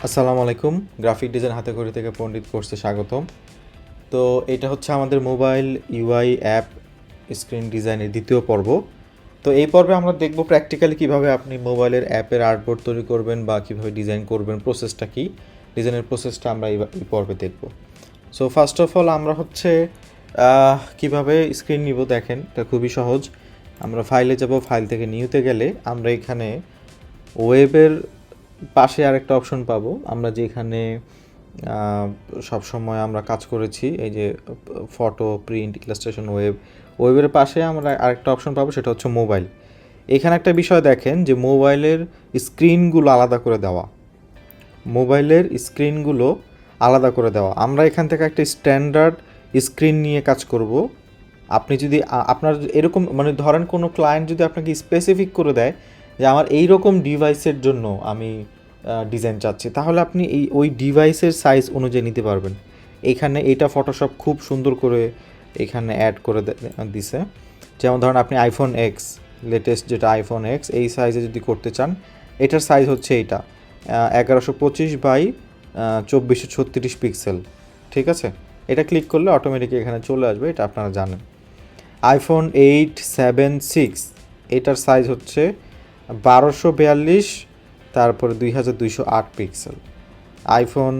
আসসালামু আলাইকুম। Graphic design হাতেখড়ি থেকে পণ্ডিত কোর্সে স্বাগতম। তো এটা হচ্ছে আমাদের মোবাইল ইউআই অ্যাপ স্ক্রিন ডিজাইনের দ্বিতীয় পর্ব। তো এই পর্বে আমরা দেখব প্র্যাকটিক্যালি কিভাবে আপনি মোবাইলের অ্যাপের আর্টবোর্ড তৈরি করবেন বা কিভাবে ডিজাইন করবেন, প্রসেসটা কি, ডিজাইনের প্রসেসটা আমরা এই পর্বে দেখব। সো ফার্স্ট অফ অল আমরা হচ্ছে কিভাবে স্ক্রিন নিব দেখেন, এটা খুবই সহজ। আমরা ফাইলে যাব, ফাইল থেকে নিউতে গেলে আমরা এখানে ওয়েবের পাশে আরেকটা অপশন পাবো, আমরা যেখানে সবসময় আমরা কাজ করেছি, এই যে ফটো, প্রিন্ট, ইলাস্ট্রেশন, ওয়েবের পাশে আমরা আরেকটা অপশন পাবো, সেটা হচ্ছে মোবাইল। এখানে একটা বিষয় দেখেন যে মোবাইলের স্ক্রিনগুলো আলাদা করে দেওয়া, আমরা এখান থেকে একটা স্ট্যান্ডার্ড স্ক্রিন নিয়ে কাজ করব। আপনি যদি আপনার এরকম মানে ধরেন কোনো ক্লায়েন্ট যদি আপনাকে স্পেসিফিক করে দেয় যে আমার এই রকম ডিভাইসের জন্য আমি ডিজাইন চাচ্ছি, তাহলে আপনি ওই ডিভাইসের সাইজ অনুযায়ী নিতে পারবেন। এইখানে এটা ফটোশপ খুব সুন্দর করে এখানে অ্যাড করে দিছে। যেমন ধরেন আপনি আইফোন এক্স, লেটেস্ট যেটা আইফোন এক্স, এই সাইজে যদি করতে চান, এটার সাইজ হচ্ছে এইটা 1125 বাই 2436 পিক্সেল। ঠিক আছে, এটা ক্লিক করলে অটোমেটিক এখানে চলে আসবে, এটা আপনারা জানেন। আইফোন 8 7 6 এটার সাইজ হচ্ছে 1242, তারপরে 2208 পিক্সেল। আইফোন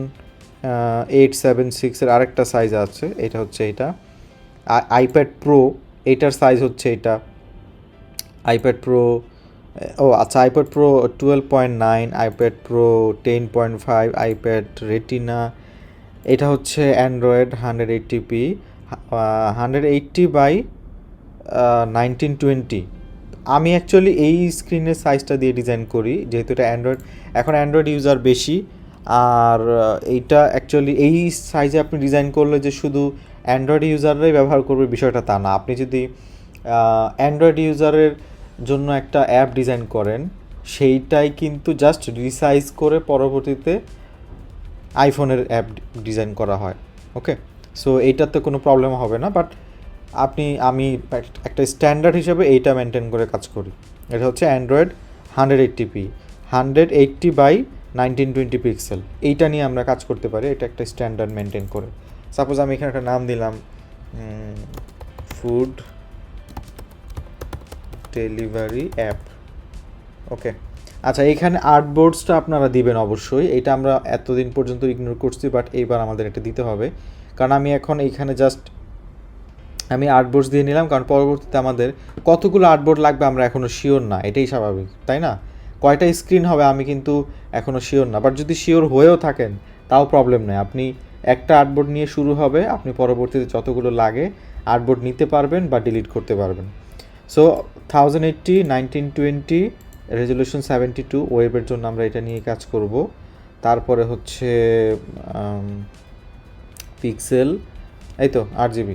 8 7 6 আরেকটা সাইজ আছে, এটা হচ্ছে এটা। আইপ্যাড প্রো, এটার সাইজ হচ্ছে এটা। আইপ্যাড প্রো, আচ্ছা, iPad pro 12.9, iPad pro 10.5, iPad retina, এটা হচ্ছে অ্যান্ড্রয়েড 180p, 180 বাই 1920। আমি অ্যাকচুয়ালি এই স্ক্রিনের সাইজটা দিয়ে ডিজাইন করি, যেহেতু এটা অ্যান্ড্রয়েড, এখন অ্যান্ড্রয়েড ইউজার বেশি। আর এইটা অ্যাকচুয়ালি এই সাইজে আপনি ডিজাইন করলে যে শুধু অ্যান্ড্রয়েড ইউজাররাই ব্যবহার করবে বিষয়টা তা না। আপনি যদি অ্যান্ড্রয়েড ইউজারের জন্য একটা অ্যাপ ডিজাইন করেন, সেইটাই কিন্তু জাস্ট রিসাইজ করে পরবর্তীতে আইফোনের অ্যাপ ডিজাইন করা হয়। ওকে, সো এইটাতে কোনো প্রবলেম হবে না। বাট আমি একটা স্ট্যান্ডার্ড হিসেবে এইটা মেনটেন করে কাজ করি। এটা হচ্ছে অ্যান্ড্রয়েড 180p, 180 বাই 1920 পিক্সেল, এইটা নিয়ে আমরা কাজ করতে পারি। এটা একটা স্ট্যান্ডার্ড মেনটেন করে। সাপোজ আমি এখানে একটা নাম দিলাম ফুড ডেলিভারি অ্যাপ। ওকে, আচ্ছা, এখানে আর্টবোর্ডসটা আপনারা দিবেন অবশ্যই। এটা আমরা এতদিন পর্যন্ত ইগনোর করছি, বাট এইবার আমাদের এটা দিতে হবে। কারণ আমি এখন এইখানে জাস্ট আমি আর্টবোর্ডস দিয়ে নিলাম, কারণ পরবর্তীতে আমাদের কতগুলো আর্টবোর্ড লাগবে আমরা এখনও শিওর না, এটাই স্বাভাবিক, তাই না? কয়টা স্ক্রিন হবে আমি কিন্তু এখনও শিওর না। বাট যদি শিওর হয়েও থাকেন তাও প্রবলেম নেই, আপনি একটা আর্টবোর্ড নিয়ে শুরু হবে, আপনি পরবর্তীতে যতগুলো লাগে আর্টবোর্ড নিতে পারবেন বা ডিলিট করতে পারবেন। সো 1080 1920 রেজলিউশন 72, ওয়েবের জন্য আমরা এটা নিয়ে কাজ করব। তারপরে হচ্ছে পিক্সেল, এই তো 8 GB।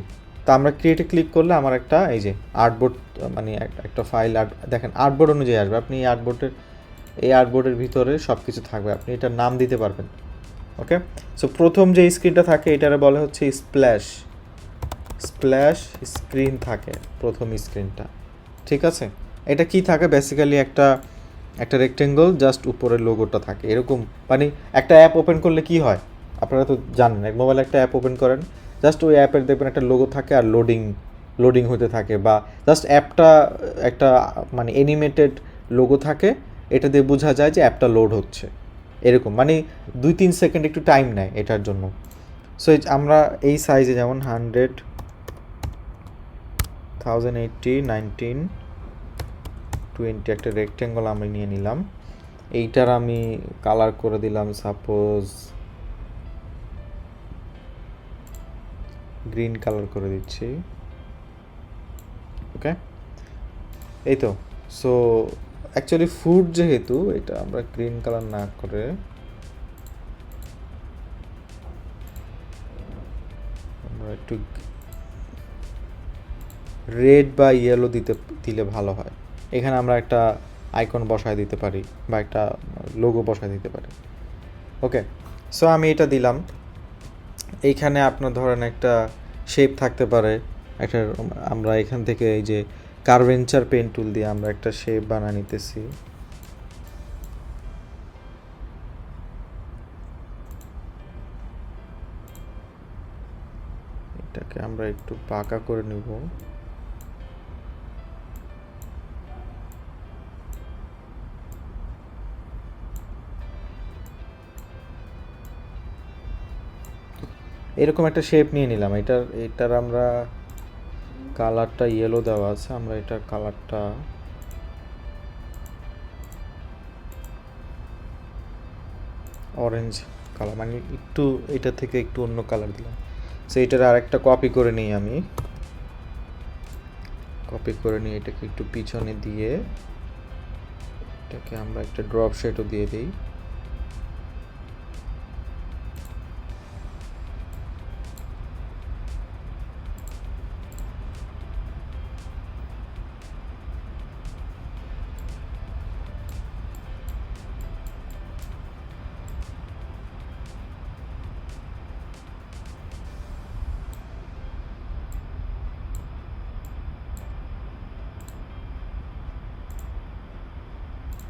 তা আমরা ক্রিয়েটে ক্লিক করলে আমার একটা এই যে আর্টবোর্ড, মানে একটা ফাইল দেখেন আর্টবোর্ড অনুযায়ী আসবে। আপনি এই আর্টবোর্ডের ভিতরে সব কিছু থাকবে, আপনি এটার নাম দিতে পারবেন। ওকে, সো প্রথম যে স্ক্রিনটা থাকে এটারে বলে হচ্ছে স্প্ল্যাশ স্ক্রিন থাকে প্রথম স্ক্রিনটা। ঠিক আছে, এটা কি থাকে বেসিক্যালি একটা রেক্টেঙ্গল, জাস্ট উপরের লোগোটা থাকে এরকম। মানে একটা অ্যাপ ওপেন করলে কি হয় আপনারা তো জানেন, এক মোবাইলে একটা অ্যাপ ওপেন করেন, জাস্ট ওই অ্যাপের দেখবেন একটা লোগো থাকে আর লোডিং হতে থাকে, বা জাস্ট অ্যাপটা একটা মানে অ্যানিমেটেড লোগো থাকে, এটা দিয়ে বোঝা যায় যে অ্যাপটা লোড হচ্ছে। এরকম মানে 2-3 সেকেন্ড একটু টাইম নেয় এটার জন্য। সো আমরা এই সাইজে যেমন 1080 একটা রেক্টেঙ্গল আমি নিয়ে নিলাম। এইটার আমি কালার করে দিলাম সাপোজ গ্রিন কালার করে দিচ্ছি। ওকে, এই তো। সো অ্যাকচুয়ালি ফুড যেহেতু, এটা আমরা গ্রিন কালার না করে আমরা একটু রেড বা ইয়েলো দিলে ভালো হয়। এখানে আমরা একটা আইকন বসায় দিতে পারি বা একটা লোগো বসায় দিতে পারি। ওকে, সো আমি এটা দিলাম। এইখানে আপনার ধরেন একটা শেপ থাকতে পারে, একটা আমরা এখান থেকে এই যে কার্ভেঞ্চার পেন টুল দিয়ে আমরা একটা শেপ বানিয়ে নিতেছি। আমরা একটু বাঁকা করে নিব। এরকম একটা শেপ নিয়ে নিলাম। এটার আমরা কালারটা ইয়েলো দেওয়া আছে, আমরা এটার কালারটা অরেঞ্জ কালার, মানে একটু এটা থেকে একটু অন্য কালার দিলাম। সো এটার আরেকটা কপি করে নিই আমি, কপি করে নিয়ে এটাকে একটু পিছনে দিয়ে এটাকে আমরা একটা ড্রপ শেডও দিয়ে দিই।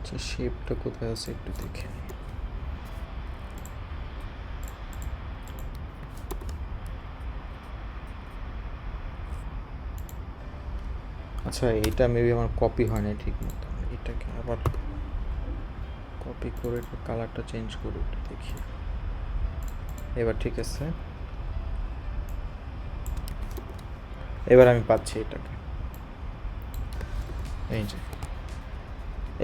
আচ্ছা, শেপটা কোথায় আছে একটু দেখে নিই। আচ্ছা, এটা মেবি আমার কপি হয় না ঠিক মতো, এটাকে আবার কপি করে কালারটা চেঞ্জ করে একটু দেখি। এবার ঠিক আছে, এবার আমি পাচ্ছি এটাকে। এই যে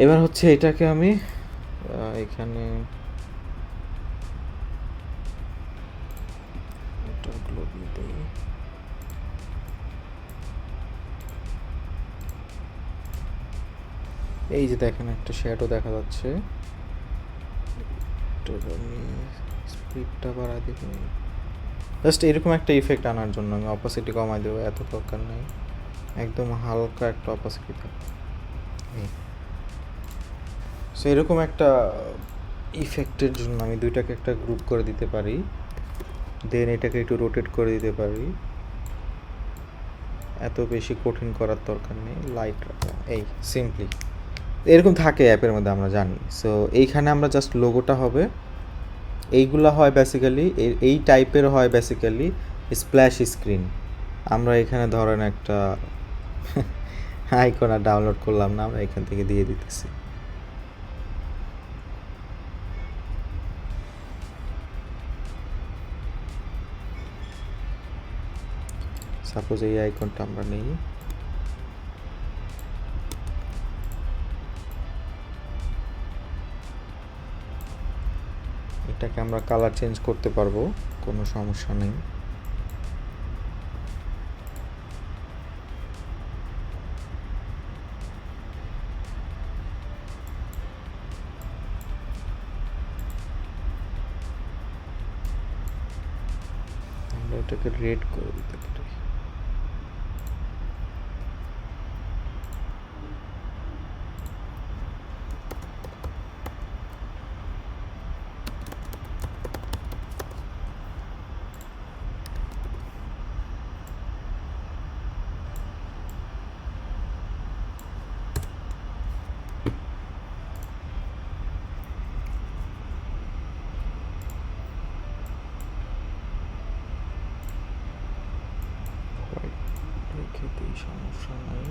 এবার হচ্ছে এটাকে আমি এখানে এটাগুলো দিয়ে দিই। এই যে দেখেন একটা শ্যাডো দেখা যাচ্ছে, আমি স্পিডটা বাড়াই দিব জাস্ট এরকম একটা ইফেক্ট আনার জন্য। আমি অপাসিটি কমাই দেবো, এত দরকার নেই, একদম হালকা একটা অপাসিটি থাকবে। সো এরকম একটা ইফেক্টের জন্য আমি দুইটাকে একটা গ্রুপ করে দিতে পারি, দেন এটাকে একটু রোটেট করে দিতে পারি। এত বেশি কঠিন করার দরকার নেই, লাইট রাখা, এই সিম্পলি এরকম থাকে অ্যাপের মধ্যে আমরা জানি। সো এইখানে আমরা জাস্ট লোগোটা হবে, এইগুলা হয় বেসিক্যালি এই টাইপের হয় বেসিক্যালি স্প্ল্যাশ স্ক্রিন। আমরা এখানে ধরেন একটা আইকন আর ডাউনলোড করলাম না, আমরা এখান থেকে দিয়ে দিতেছি। সাপোজ এই আইকনটা আমরা নেই, এটাকে আমরা কালার চেঞ্জ করতে পারবো, কোনো সমস্যা নেই। আমরা এটাকে রেড করে দিতে পারি। সমস্যা নাই,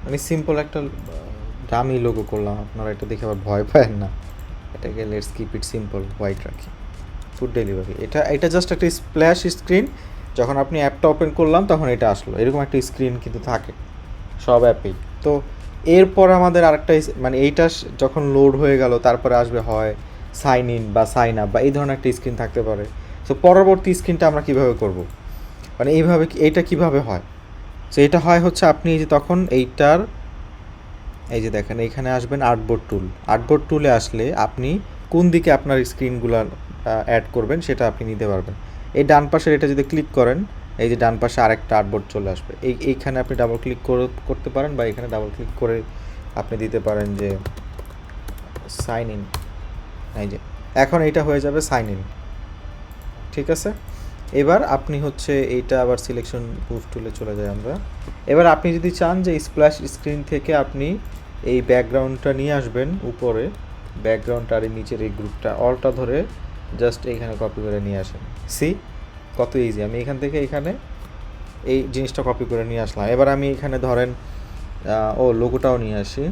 আমি সিম্পল একটা দামি লোগো করলাম, আপনারা এটা দেখে আবার ভয় পায়েন না। এটাকে let's keep it simple, white রাখি, ফুড ডেলিভারি। এটা জাস্ট একটা স্প্ল্যাশ স্ক্রিন, যখন আপনি অ্যাপটা ওপেন করলাম তখন এটা আসলো, এরকম একটা স্ক্রিন কিন্তু থাকে সব অ্যাপেই। তো এরপর আমাদের আরেকটা মানে এইটা যখন লোড হয়ে গেল তারপরে আসবে হয় সাইন ইন বা সাইন আপ বা এই ধরনের একটা স্ক্রিন থাকতে পারে। সো পরবর্তী স্ক্রিনটা আমরা কীভাবে করব, মানে এইভাবে এইটা কিভাবে হয়। সো এটা হয় হচ্ছে আপনি যে তখন এইটার এই যে দেখেন এইখানে আসবেন আর্টবোর্ড টুল, আর্টবোর্ড টুলে আসলে আপনি কোন দিকে আপনার স্ক্রিনগুলো অ্যাড করবেন সেটা আপনি নিতে পারবেন। এই ডান পাশের এটা যদি ক্লিক করেন, এই যে ডান পাশে আরেকটা আর্টবোর্ড চলে আসবে, এইখানে আপনি ডাবল ক্লিক করতে পারেন বা এখানে ডাবল ক্লিক করে আপনি দিতে পারেন যে সাইন ইন। এই যে এখন এইটা হয়ে যাবে সাইন ইন, ঠিক আছে। এবার আপনি হচ্ছে এইটা আবার সিলেকশন মুভ টুলে চলে যায় আমরা। এবার আপনি যদি চান যে স্প্ল্যাশ স্ক্রিন থেকে আপনি এই ব্যাকগ্রাউন্ডটা নিয়ে আসবেন উপরে, ব্যাকগ্রাউন্ডটা আর এই নিচের এই গ্রুপটা অলটা ধরে জাস্ট এইখানে কপি করে নিয়ে আসেন। সি কত ইজি, আমি এখান থেকে এখানে এই জিনিসটা কপি করে নিয়ে আসলাম। এবার আমি এখানে ধরেন লোগোটাও নিয়ে আসি,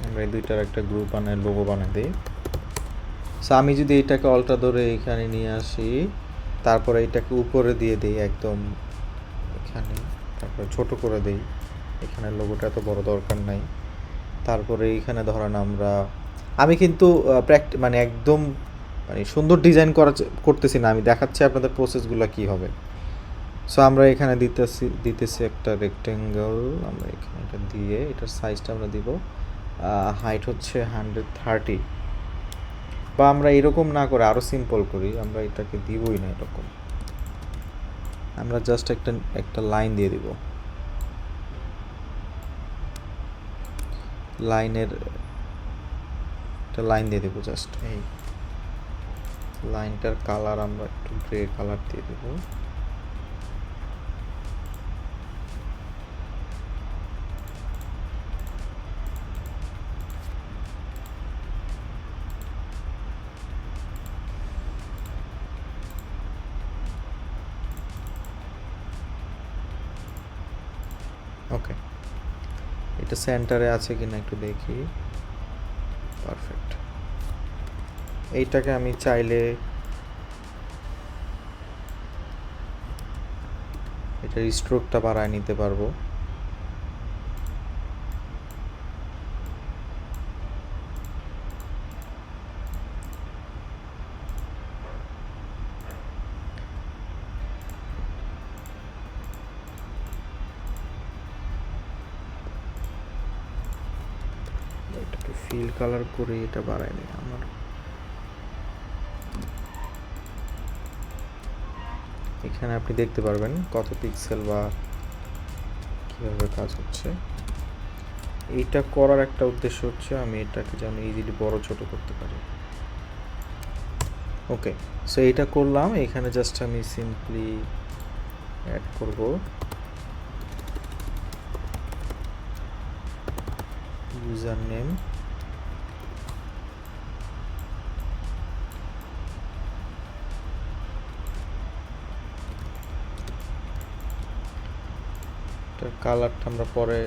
আমরা এই দুইটার একটা গ্রুপ বানাই, লোগো বানাই দিই। সো আমি যদি এইটাকে অলটা ধরে এখানে নিয়ে আসি, তারপরে এইটাকে উপরে দিয়ে দিই একদম এখানে, তারপরে ছোট করে দিই, এখানে লোগোটা এত বড় দরকার নাই। তারপরে এইখানে ধরেন আমি কিন্তু মানে একদম মানে সুন্দর ডিজাইন করতেছি না, আমি দেখাচ্ছি আপনাদের প্রসেসগুলো কি হবে। সো আমরা এখানে দিতেছি একটা রেক্টেঙ্গেল, আমরা এখানে এটা দিয়ে এটার সাইজটা আমরা দিব হাইট হচ্ছে 130, বা আমরা এরকম না করে আরও সিম্পল করি, আমরা এটাকে দিবই না এরকম, আমরা জাস্ট একটা লাইন দিয়ে দিব, লাইনের একটা লাইন দিয়ে দেবো জাস্ট, এই লাইনটার কালার আমরা একটু গ্রে কালার দিয়ে দেবো। ওকে, এটা সেন্টারে আছে কিনা একটু দেখি, পারফেক্ট। এইটাকে আমি চাইলে এটার স্ট্রোকটা বাড়ায় নিতে পারবো। এটাকে ফিল কালার করে এটা বাড়ায় নিই আমার, এখানে আপনি দেখতে পারবেন কত পিক্সেল বা কীভাবে কাজ হচ্ছে। এইটা করার একটা উদ্দেশ্য হচ্ছে আমি এটাকে যেন ইজিলি বড় ছোট করতে পারি। ওকে, সো এইটা করলাম, এখানে জাস্ট আমি সিম্পলি অ্যাড করব ইউজার নেম, কালারটা আমরা পরে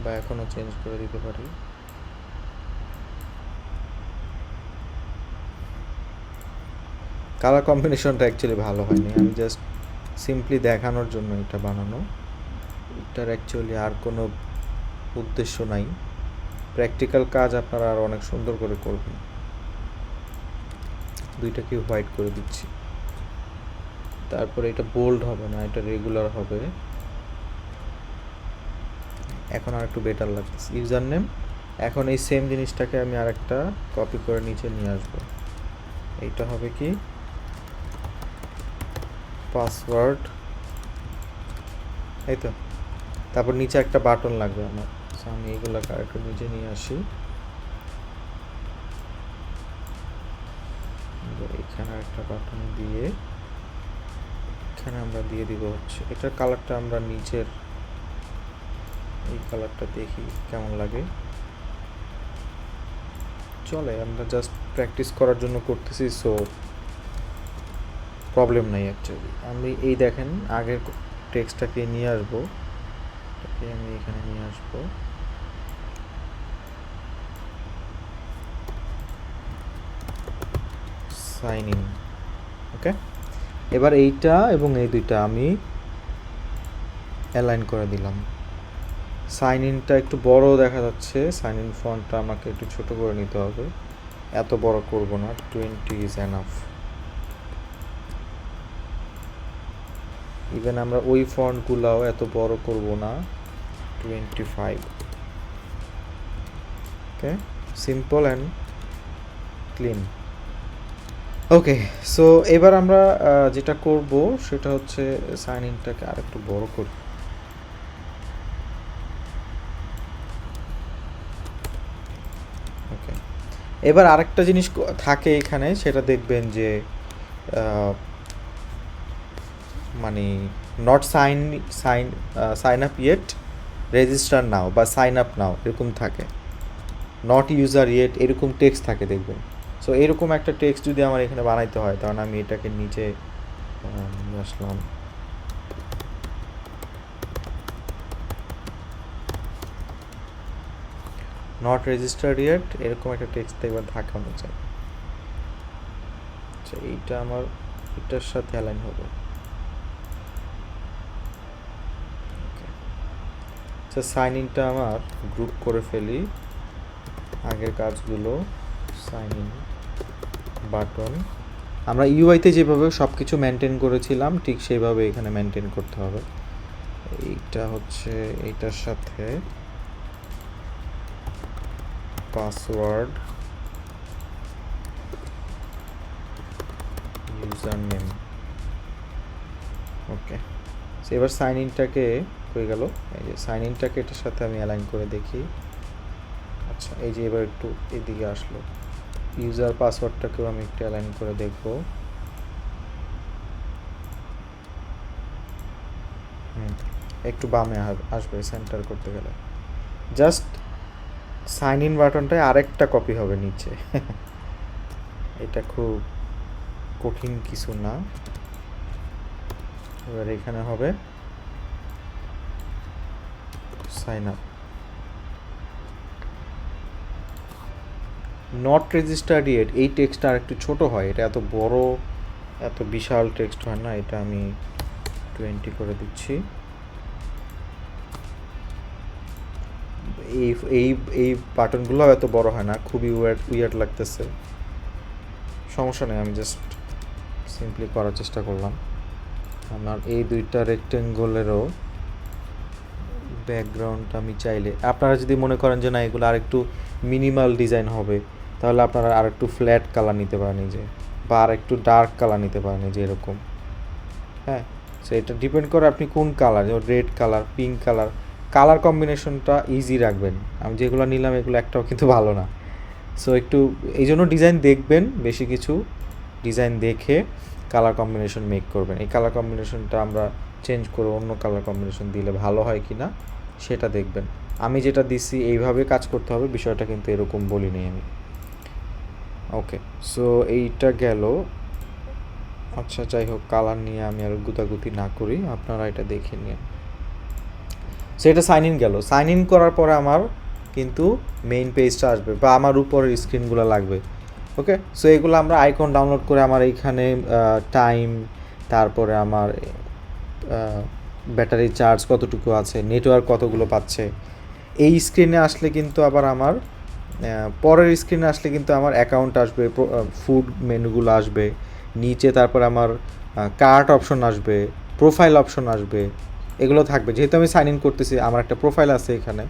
বা এখনও চেঞ্জ করে দিতে পারি। কালার কম্বিনেশনটা অ্যাকচুয়ালি ভালো হয়নি, আমি জাস্ট সিম্পলি দেখানোর জন্য এটা বানানো, এটার অ্যাকচুয়ালি আর কোনো উদ্দেশ্য নাই। প্র্যাকটিক্যাল কাজ আপনারা আর অনেক সুন্দর করে করবেন। দুইটাকে হোয়াইট করে দিচ্ছি, তারপরে এটা বোল্ড হবে না, এটা রেগুলার হবে। এখন আর একটু বেটার লাগছে ইউজার নেম। এখন এই সেম জিনিসটাকে আমি আরেকটা কপি করে নিচে নিয়ে আসবো, এইটা হবে কি পাসওয়ার্ড, এই তো। তারপর নিচে একটা বাটন লাগবে আমার, আমি এইগুলোকে আরেকটু নিচে নিয়ে আসি, এখানে একটা বাটন দিয়ে এখানে আমরা দিয়ে দিব হচ্ছে এটার কালারটা, আমরা নিচের এই কালারটা দেখি কেমন লাগে, চলে। আমরা জাস্ট প্র্যাকটিস করার জন্য করতেছি, সো প্রবলেম নাই অ্যাকচুয়ালি। আমি এই দেখেন আগের টেক্সটটাকে নিয়ে আসবো, এটাকে আমি এখানে নিয়ে আসবো, সাইন ইন। ওকে, এবার এইটা এবং এই দুইটা আমি অ্যালাইন করে দিলাম। সাইন ইনটা একটু বড় দেখা যাচ্ছে, সাইন ইন ফন্টটা আমাকে একটু ছোট করে নিতে হবে, এত বড় করব না, 20 ইজ এনাফ। ইভেন আমরা ওই ফন্টগুলাও এত বড় করব না, 25। Okay, simple and clean. Okay, so এবার আমরা যেটা করব সেটা হচ্ছে সাইন ইনটাকে আর একটু বড় করব। ওকে, এবার আরেকটা জিনিস থাকে এখানে, সেটা দেখবেন যে মানে not sign up yet, register now বা সাইন আপ নাও এরকম থাকে, নট ইউজার ইয়েট এরকম টেক্সট থাকে দেখবেন। সো এরকম একটা টেক্সট যদি আমার এখানে বানাইতে হয়, তখন আমি এটাকে নিচে নিয়ে আসলাম, নট রেজিস্টার্ড ইয়েট এরকম একটা টেক্সট একবার দেখানো চাই। আচ্ছা এইটা আমার এটার সাথে অ্যালাইন হবে। আচ্ছা সাইন ইনটা আমার গ্রুপ করে ফেলি, আগের কাজগুলো সাইন ইন বাটন আমরা ইউআইতে যেভাবে সব কিছু মেনটেন করেছিলাম ঠিক সেইভাবে এখানে মেনটেন করতে হবে। এইটা হচ্ছে এইটার সাথে পাসওয়ার্ড, ইউজার নেম, ওকে। এবার সাইন ইনটাকে হয়ে গেল, এই যে সাইন ইনটাকে এটার সাথে আমি অ্যালাইন করে দেখি। আচ্ছা এই যে এবার একটু এদিকে আসলো, ইউজার পাসওয়ার্ডটাকেও আমি একটু অ্যালাইন করে দেখব। একটু বামে আসবে সেন্টার করতে গেলে, জাস্ট সাইন ইন বাটনটায় আরেকটা কপি হবে নিচে এটা খুব কঠিন কিছু না। এবার এখানে হবে sign up, not registered yet এই টেক্সটটা আর একটু ছোটো হয়, এটা এত বড় এত বিশাল টেক্সট হয় না, এটা আমি 20 করে দিচ্ছি। এই এই এই বাটনগুলো এত বড় হয় না, খুবই উইয়ার্ড লাগতেছে, সমস্যা নেই, আমি জাস্ট সিম্পলি করার চেষ্টা করলাম। আমার এই দুইটা রেক্টেঙ্গলেরও ব্যাকগ্রাউন্ড আমি চাইলে, আপনারা যদি মনে করেন যে না এগুলো আর একটু মিনিমাল ডিজাইন হবে, তাহলে আপনারা আর একটু ফ্ল্যাট কালার নিতে পারেন এই যে, বা আর একটু ডার্ক কালার নিতে পারেন এই যে এরকম। হ্যাঁ, সো এটা ডিপেন্ড করে আপনি কোন কালার, যেমন red colour, pink colour, colour কম্বিনেশনটা ইজি রাখবেন। আমি যেগুলো নিলাম এগুলো একটাও কিন্তু ভালো না, সো একটু এই জন্য ডিজাইন দেখবেন, বেশি কিছু ডিজাইন দেখে কালার কম্বিনেশন মেক করবেন। এই কালার কম্বিনেশনটা আমরা চেঞ্জ করে অন্য কালার কম্বিনেশন দিলে ভালো হয় কি না সেটা দেখবেন। আমি যেটা দিছি এইভাবে কাজ করতে হবে, বিষয়টা কিন্তু এরকম বলিনি আমি। ওকে, সো এইটা গেল। আচ্ছা যাই হোক, কালার নিয়ে আমি আর গুতাগুতি না করি, আপনারা এটা দেখে নিন। সো এটা সাইন ইন গেল, সাইন ইন করার পরে আমার কিন্তু মেইন পেজটা আসবে বা আমার উপরের স্ক্রিনগুলো লাগবে। ওকে, সো এগুলো আমরা আইকন ডাউনলোড করে আমার এইখানে টাইম, তারপরে আমার ব্যাটারি চার্জ কতটুকু আছে, নেটওয়ার্ক কতগুলো পাচ্ছে, এই স্ক্রিনে আসলে কিন্তু আবার আমার পরের স্ক্রিনে আসলে কিন্তু আমার অ্যাকাউন্ট আসবে, ফুড মেনুগুলো আসবে নিচে, তারপর আমার কার্ট অপশন আসবে, প্রোফাইল অপশন আসবে, এগুলো থাকবে। যেহেতু আমি সাইন ইন করতেছি আমার একটা প্রোফাইল আছে এখানে,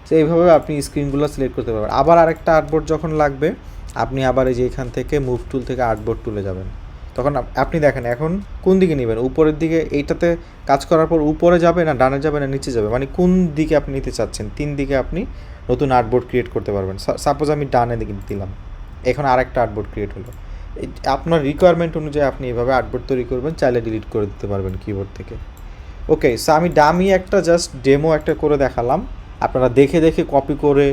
তো এইভাবে আপনি স্ক্রিনগুলো সিলেক্ট করতে পারবেন। আবার আরেকটা আর্টবোর্ড যখন লাগবে আপনি আবার এই যে এখান থেকে মুভ টুল থেকে আর্টবোর্ড তুলে যাবেন, তখন আপনি দেখেন এখন কোন দিকে নেবেন, উপরের দিকে এইটাতে কাজ করার পর উপরে যাবে না ডানে যাবে না নিচে যাবে, মানে কোন দিকে আপনি নিতে চাচ্ছেন, 3 দিকে আপনি নতুন আর্টবোর্ড ক্রিয়েট করতে পারবেন। সাপোজ আমি ডানে দিকে দিলাম, এখন আরেকটা আর্টবোর্ড ক্রিয়েট হলো। আপনার রিকোয়ারমেন্ট অনুযায়ী আপনি এভাবে আর্টবোর্ড তৈরি করবেন, চাইলে ডিলিট করে দিতে পারবেন কিবোর্ড থেকে। ওকে, সো আমি ডামি একটা জাস্ট ডেমো একটা করে দেখালাম, আপনারা দেখে দেখে কপি করে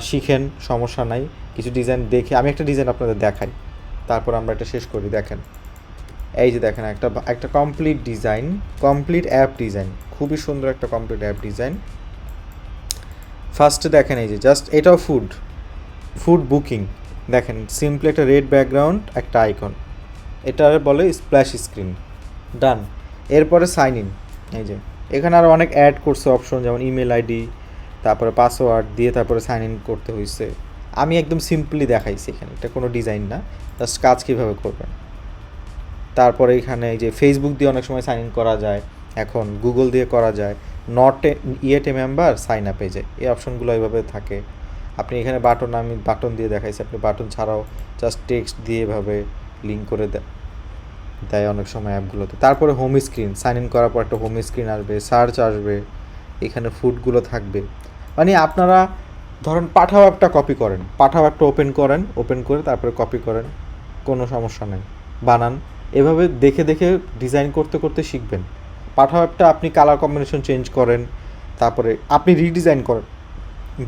শিখেন, সমস্যা নাই। কিছু ডিজাইন দেখে আমি একটা ডিজাইন আপনাদের দেখাই, তারপর আমরা এটা শেষ করি। দেখেন এই যে দেখেন একটা complete design, complete app design, খুবই সুন্দর একটা কমপ্লিট অ্যাপ ডিজাইন। ফার্স্টে দেখেন এই যে জাস্ট এটাও ফুড বুকিং, দেখেন সিম্পলি একটা রেড ব্যাকগ্রাউন্ড একটা আইকন, এটা বলে স্প্ল্যাশ স্ক্রিন, ডান। এরপরে সাইন ইন, এই যে এখানে আরও অনেক অ্যাড করছে অপশন, যেমন ইমেল আইডি, তারপরে পাসওয়ার্ড দিয়ে তারপরে সাইন ইন করতে হয়েছে। আমি একদম সিম্পলি দেখাইছি এখানে, এটা কোনো ডিজাইন না, জাস্ট কাজ কীভাবে করবেন। তারপরে এখানে এই যে ফেসবুক দিয়ে অনেক সময় সাইন ইন করা যায়, এখন গুগল দিয়ে করা যায়, not yet a member sign up পেজে এই অপশনগুলো এইভাবে থাকে। আপনি এখানে বাটন, আমি বাটন দিয়ে দেখাইছি, আপনি বাটন ছাড়াও জাস্ট টেক্সট দিয়ে এভাবে লিঙ্ক করে দেয় অনেক সময় অ্যাপগুলোতে। তারপরে হোম স্ক্রিন, সাইন ইন করার পর একটা হোম স্ক্রিন আসবে, সার্চ আসবে, এখানে ফুডগুলো থাকবে। মানে আপনারা ধরেন পাঠাও অ্যাপটা কপি করেন, পাঠাও অ্যাপটা ওপেন করে তারপরে কপি করেন, কোনো সমস্যা নেই, বানান। এভাবে দেখে দেখে ডিজাইন করতে করতে শিখবেন। পাঠাও অ্যাপটা আপনি কালার কম্বিনেশন চেঞ্জ করেন, তারপরে আপনি রিডিজাইন করেন।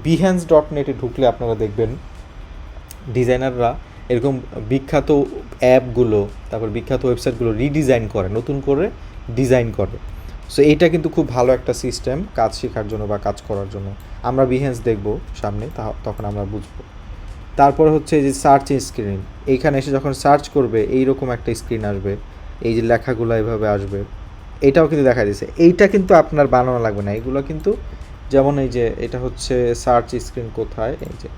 behance.net ঢুকলে আপনারা দেখবেন ডিজাইনাররা এরকম বিখ্যাত অ্যাপগুলো, তারপর বিখ্যাত ওয়েবসাইটগুলো রিডিজাইন করে, নতুন করে ডিজাইন করে। সো এইটা কিন্তু খুব ভালো একটা সিস্টেম কাজ শেখার জন্য বা কাজ করার জন্য। আমরা বিহেন্স দেখব সামনে, তখন আমরা বুঝবো। তারপর হচ্ছে এই যে সার্চ স্ক্রিন, এইখানে এসে যখন সার্চ করবে এইরকম একটা স্ক্রিন আসবে, এই যে লেখাগুলো এভাবে আসবে, এটাও কিন্তু দেখা দিচ্ছে। এইটা কিন্তু আপনার বানানো লাগবে না, এগুলো কিন্তু যেমন এই যে এটা হচ্ছে সার্চ স্ক্রিন কোথায়, এই যে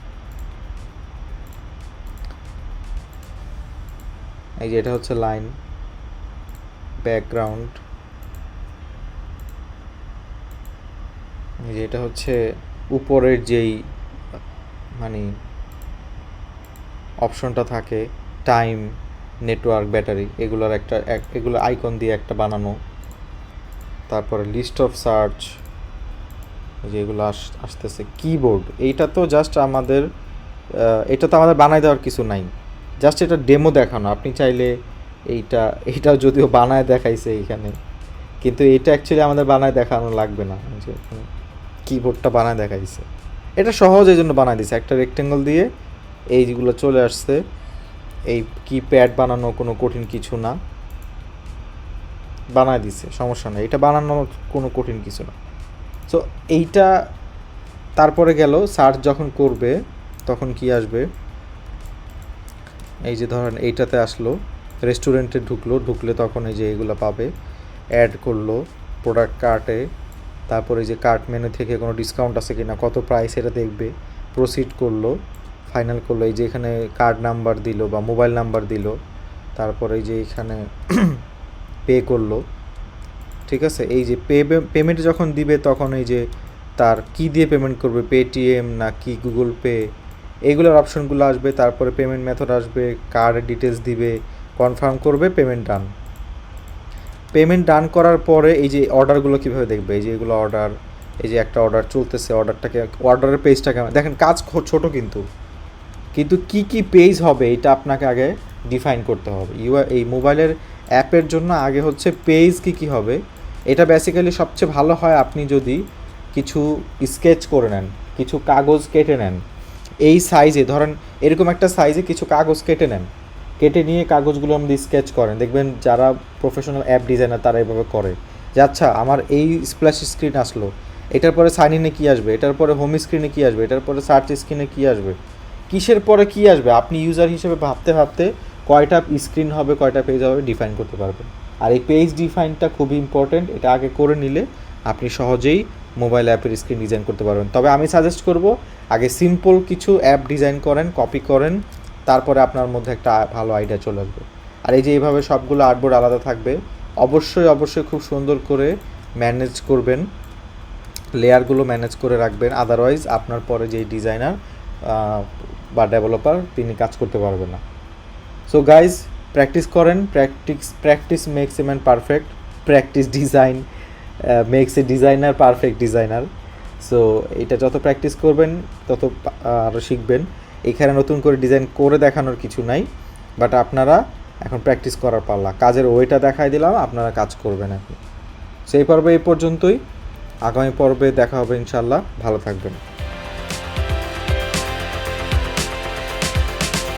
এটা হচ্ছে লাইন, ব্যাকগ্রাউন্ড, এই যে এটা হচ্ছে উপরের যেই মানে অপশনটা থাকে, টাইম, নেটওয়ার্ক, ব্যাটারি, এগুলোর এগুলো আইকন দিয়ে একটা বানানো। তারপরে লিস্ট অফ সার্চ, এই যে এগুলো আসতেছে। কিবোর্ড, এইটা তো জাস্ট আমাদের এটা তো আমাদের বানায় দেওয়ার কিছু নাই, জাস্ট এটা ডেমো দেখানো। আপনি চাইলে এইটা যদিও বানায় দেখাইছে এইখানে, কিন্তু এটা অ্যাকচুয়ালি আমাদের বানায় দেখানো লাগবে না। যে কিবোর্ডটা বানায় দেখাইছে, এটা সহজ, এই জন্য বানায় দিছে। একটা রেক্টেঙ্গল দিয়ে এইগুলো চলে আসছে। এই কিপ্যাড বানানো কোনো কঠিন কিছু না, বানায় দিছে, সমস্যা নেই, এটা বানানো কোনো কঠিন কিছু না। সো এইটা তারপরে গেল সার্চ যখন করবে তখন কি আসবে, এই যে ধরেন এইটাতে আসলো, রেস্টুরেন্টে ঢুকলে তখন এই যে এগুলো পাবে। অ্যাড করলো প্রোডাক্ট কার্টে, তারপরে যে কার্ট মেনু থেকে কোনো ডিসকাউন্ট আছে কি না, কত প্রাইস, এটা দেখবে। প্রসিড করলো, ফাইনাল করলো, এই যে এখানে কার্ড নাম্বার দিল বা মোবাইল নাম্বার দিল, তারপরে এই যে এখানে পে করলো, ঠিক আছে। এই যে পেমেন্ট যখন দিবে তখন এই যে তার কি দিয়ে পেমেন্ট করবে, পেটিএম না কি গুগল পে, এইগুলোর অপশনগুলো আসবে। তারপরে পেমেন্ট মেথড আসবে, কার্ডের ডিটেলস দিবে, কনফার্ম করবে, পেমেন্ট ডান করার পরে এই যে অর্ডারগুলো কীভাবে দেখবে, এই যে এগুলো অর্ডার, এই যে একটা অর্ডার চলতেছে, অর্ডারের পেজটা কেমন দেখেন। কাজ ছোট কিন্তু কি কি পেজ হবে এটা আপনাকে আগে ডিফাইন করতে হবে। এই মোবাইলের অ্যাপের জন্য আগে হচ্ছে পেজ কি হবে। এটা বেসিক্যালি সবচেয়ে ভালো হয় আপনি যদি কিছু স্কেচ করে নেন, কিছু কাগজ কেটে নেন, এই সাইজে ধরেন এরকম একটা সাইজে কিছু কাগজ কেটে নেন, কেটে নিয়ে কাগজগুলো আমাদের স্কেচ করেন। দেখবেন যারা প্রফেশনাল অ্যাপ ডিজাইনার তারা এভাবে করে যে আচ্ছা আমার এই স্প্ল্যাশ স্ক্রিন আসলো, এটার পরে সাইন ইনে কী আসবে, এটার পরে হোম স্ক্রিনে কী আসবে, এটার পরে সার্চ স্ক্রিনে কী আসবে, কিসের পরে কী আসবে, আপনি ইউজার হিসেবে ভাবতে কয়টা স্ক্রিন হবে, কয়টা পেজ হবে ডিফাইন করতে পারবেন। আর এই পেজ ডিফাইনটা খুবই ইম্পর্টেন্ট, এটা আগে করে নিলে আপনি সহজেই মোবাইল অ্যাপের স্ক্রিন ডিজাইন করতে পারবেন। তবে আমি সাজেস্ট করব আগে সিম্পল কিছু অ্যাপ ডিজাইন করেন, কপি করেন, তারপরে আপনার মধ্যে একটা ভালো আইডিয়া চলে আসবে। আর এই যে এইভাবে সবগুলো আর্টবোর্ড আলাদা থাকবে, অবশ্যই খুব সুন্দর করে ম্যানেজ করবেন, লেয়ারগুলো ম্যানেজ করে রাখবেন, আদারওয়াইজ আপনার পরে যেই ডিজাইনার বা ডেভেলপার তিনি কাজ করতে পারবেন না। সো গাইজ, প্র্যাকটিস করেন, practice makes a man perfect, practice design makes a designer perfect designer. So এটা যত প্র্যাকটিস করবেন তত আরও শিখবেন। এখানে নতুন করে ডিজাইন করে দেখানোর কিছু নাই, বাট আপনারা এখন প্র্যাকটিস করার পাল্লা। কাজের ওয়েটা দেখাই দিলাম, আপনারা কাজ করবেন এখন। সেই পর্বে এই পর্যন্তই, আগামী পর্বে দেখা হবে ইনশাল্লাহ। ভালো থাকবেন।